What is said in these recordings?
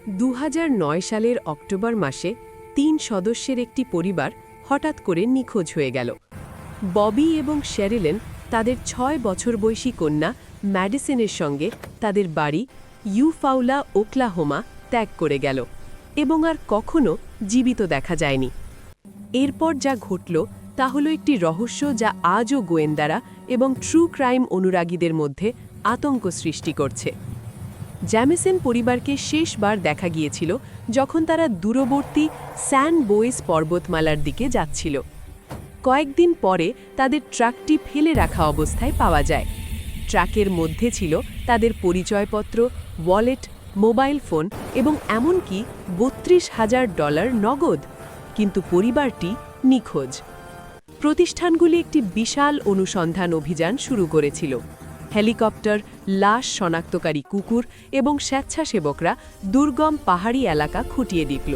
২০০৯ সালের অক্টোবর মাসে ৩ সদস্যের একটি পরিবার হঠাৎ করে নিখোঁজ হয়ে গেল। ববি এবং শেরিলেন তাদের ৬ বছর বয়সী কন্যা ম্যাডিসনের সঙ্গে তাদের বাড়ি ইউফাউলা, ওকলাহোমা ত্যাগ করে গেল এবং আর কখনো জীবিত দেখা যায়নি। এরপর যা ঘটল তা হলো একটি রহস্য যা আজও গোয়েন্দারা এবং ট্রু ক্রাইম অনুরাগীদের মধ্যে আতঙ্ক সৃষ্টি করছে। জ্যামিসন পরিবারকে শেষবার দেখা গিয়েছিল যখন তারা দূরবর্তী স্যান বোয়েস পর্বতমালার দিকে যাচ্ছিল। কয়েকদিন পরে তাদের ট্রাকটি ফেলে রাখা অবস্থায় পাওয়া যায়। ট্রাকের মধ্যে ছিল তাদের পরিচয়পত্র, ওয়ালেট, মোবাইল ফোন এবং এমনকি $৩২,০০০ নগদ। কিন্তু পরিবারটি নিখোঁজ। প্রতিষ্ঠানগুলি একটি বিশাল অনুসন্ধান অভিযান শুরু করেছিল। হেলিকপ্টার, লাশ শনাক্তকারী কুকুর এবং স্বেচ্ছাসেবকরা দুর্গম পাহাড়ি এলাকা খুঁটিয়ে দেখল।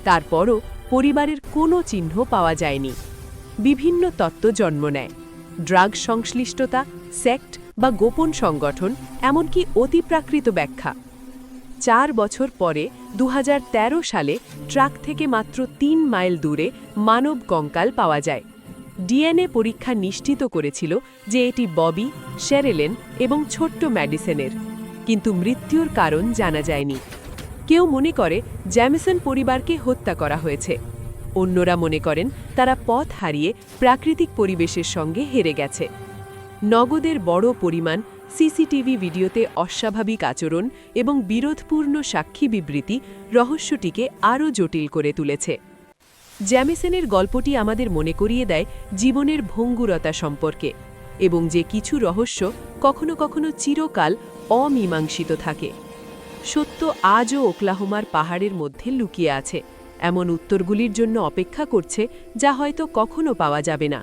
তারপরও পরিবারের কোনো চিহ্ন পাওয়া যায়নি। বিভিন্ন তত্ত্ব জন্ম নেয়: ড্রাগ সংশ্লিষ্টতা, সেক্ট বা গোপন সংগঠন, এমনকি অতিপ্রাকৃত ব্যাখ্যা। ৪ বছর পরে ২০১৩ সালে ট্রাক থেকে মাত্র ৩ মাইল দূরে মানব কঙ্কাল পাওয়া যায়। ডিএনএ পরীক্ষা নিশ্চিত করেছিল যে এটি ববি, শেরিলেন এবং ছোট্ট ম্যাডিসনের, কিন্তু মৃত্যুর কারণ জানা যায়নি। কেউ মনে করে জ্যামিসন পরিবারকে হত্যা করা হয়েছে। অন্যরা মনে করেন তারা পথ হারিয়ে প্রাকৃতিক পরিবেশের সঙ্গে হেরে গেছে। নগদের বড় পরিমাণ, সিসিটিভি ভিডিওতে অস্বাভাবিক আচরণ এবং বিরোধপূর্ণ সাক্ষী বিবৃতি রহস্যটিকে আরও জটিল করে তুলেছে। জ্যামিসনের গল্পটি আমাদের মনে করিয়ে দেয় জীবনের ভঙ্গুরতা সম্পর্কে এবং যে কিছু রহস্য কখনো কখনো চিরকাল অমীমাংসিত থাকে। সত্য আজও ওকলাহোমার পাহাড়ের মধ্যে লুকিয়ে আছে, এমন উত্তরগুলির জন্য অপেক্ষা করছে যা হয়তো কখনো পাওয়া যাবে না।